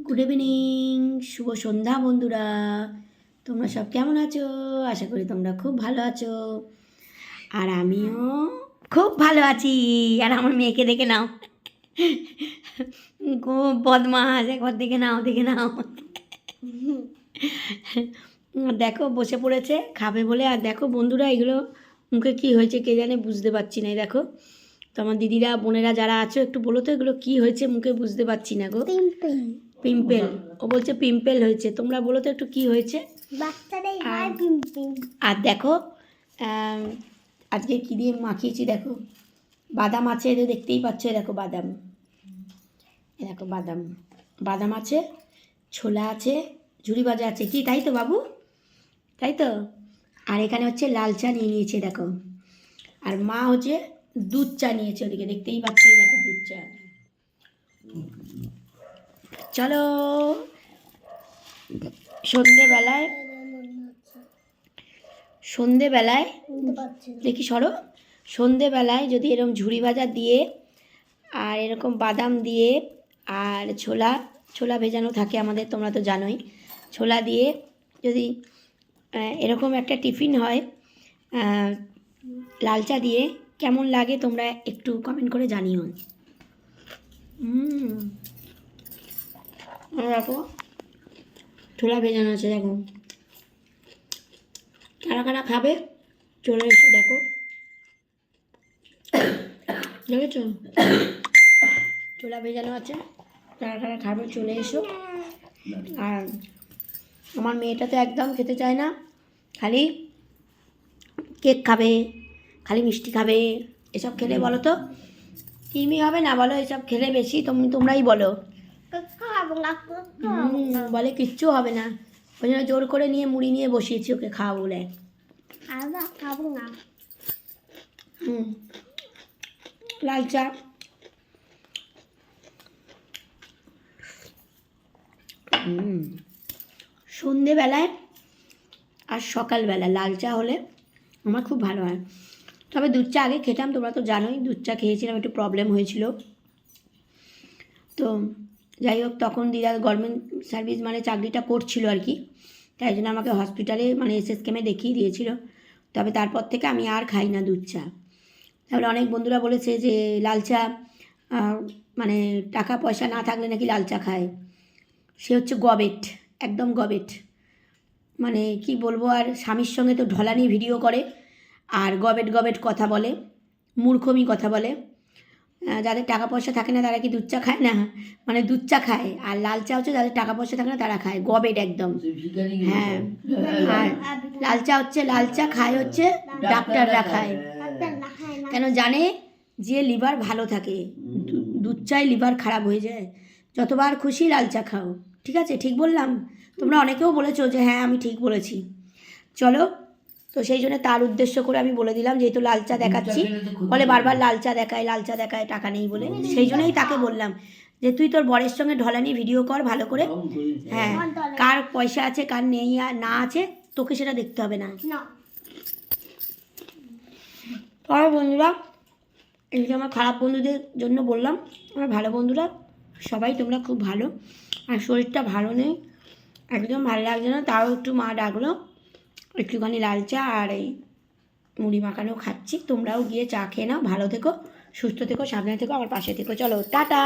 Good evening, শুভ সন্ধ্যা বন্ধুরা। তোমরা সব কেমন আছো? আশা করি তোমরা খুব ভালো আছো, আর আমিও খুব ভালো আছি। আর আমার মেয়েকে দেখে নাও, খুব বদমাস। একবার দেখে নাও, দেখে নাও। দেখো বসে পড়েছে খাবে বলে। আর দেখো বন্ধুরা, এগুলো মুখে কি হয়েছে কে জানে, বুঝতে পারছি না। দেখো তো আমার দিদিরা বোনেরা যারা আছো, একটু বলো তো এগুলো কি হয়েছে মুখে, বুঝতে পারছি না গো। পিম্পল, ও বলছে পিম্পল হয়েছে। তোমরা বলো তো একটু কি হয়েছে। আর দেখো আজকে কী দিয়ে মাখিয়েছি দেখো, বাদাম আছে, এদের দেখতেই পাচ্ছ। দেখো বাদাম, দেখো বাদাম, বাদাম আছে, ছোলা আছে, ঝুড়ি ভাজা আছে। কি তাই তো বাবু, তাই তো। আর এখানে হচ্ছে লাল চা নিয়ে নিয়েছে দেখো। আর মা হচ্ছে দুধ চা নিয়েছে, ওদিকে দেখতেই পাচ্ছ। দেখো দুধ চা। চলো সন্ধেবেলায় দেখি সরো, সন্ধেবেলায় যদি এরকম ঝুড়ি ভাজা দিয়ে আর এরকম বাদাম দিয়ে আর ছোলা ভেজানো থাকে আমাদের, তোমরা তো জানোই। ছোলা দিয়ে যদি এরকম একটা টিফিন হয় লাল চা দিয়ে, কেমন লাগে তোমরা একটু কমেন্ট করে জানিও। দেখো ছোলা ভেজানো আছে, দেখো কারা কারা খাবে চলে এসো। দেখো দেখেছো, ছোলা ভেজানো আছে, কারা কারা খাবে চলে এসো। আর আমার মেয়েটা তো একদম খেতে চায় না, খালি কেক খাবে, খালি মিষ্টি খাবে। এসব খেলে বলো তো কৃমি হবে না বলো, এসব খেলে বেশি তোমরাই বলো। বলে কিচ্ছু হবে না, ওই জন্য জোর করে নিয়ে মুড়ি নিয়ে বসিয়েছি ওকে খাওয়া বলে। খাবো না। লাল চা, সন্ধেবেলায় আর সকালবেলা লাল চা হলে আমার খুব ভালো হয়। তবে দুধ চা আগে খেতাম, তোমরা তো জানোই। দুধ চা খেয়েছিলাম, একটু প্রবলেম হয়েছিল। তো যাই হোক, তখন দিদা গভর্নমেন্ট সার্ভিস মানে চাকরিটা করছিল আর কি, তাই জন্য আমাকে হসপিটালে মানে SSKM দেখিয়ে দিয়েছিল। তবে তারপর থেকে আমি আর খাই না দুধ চা। তাহলে অনেক বন্ধুরা বলেছে যে লাল চা মানে টাকা পয়সা না থাকলে নাকি লাল চা খায়। সে হচ্ছে গবেট, একদম গবেট। মানে কি বলবো, আর স্বামীর সঙ্গে তো ঢলানি ভিডিও করে আর গবেট গবেট কথা বলে, মূর্খমি কথা বলে। যাদের টাকা পয়সা থাকে না তারা কি দুধ চা খায় না? মানে দুধ চা খায়, আর লাল চা হচ্ছে যাদের টাকা পয়সা থাকে না তারা খায়, গবেট একদম। হ্যাঁ, আর লাল চা হচ্ছে, লাল চা খায় হচ্ছে ডাক্তাররা খায়, কেন জানে যে লিভার ভালো থাকে। দুধ চায় লিভার খারাপ হয়ে যায়। যতবার খুশি লাল চা খাও, ঠিক আছে? ঠিক বললাম? তোমরা অনেকেও বলেছো যে হ্যাঁ আমি ঠিক বলেছি। চলো, তো সেই জন্য তার উদ্দেশ্য করে আমি বলে দিলাম, যেহেতু লাল চা দেখাচ্ছি, বলে বারবার লাল চা দেখায়, লাল চা দেখায়, টাকা নেই বলে। সেই জন্যই তাকে বললাম যে তুই তোর বরের সঙ্গে ঢলানি ভিডিও কর ভালো করে। হ্যাঁ, কার পয়সা আছে কার নেই আর না আছে তোকে সেটা দেখতে হবে না। তবে বন্ধুরা, এই যে আমার খারাপ বন্ধুদের জন্য বললাম, আমার ভালো বন্ধুরা সবাই তোমরা খুব ভালো। আর শরীরটা ভালো নেই, একদম ভালো লাগছে না, তাও একটু মা ডাকলো, একটুখানি লাল চা আর এই মুড়ি মাখানো খাচ্ছি। তোমরাও গিয়ে চা খেয়ে নাও, ভালো থেকো, সুস্থ থেকো, সাবধানে থেকো, আমার পাশে থেকো। চলো টাটা।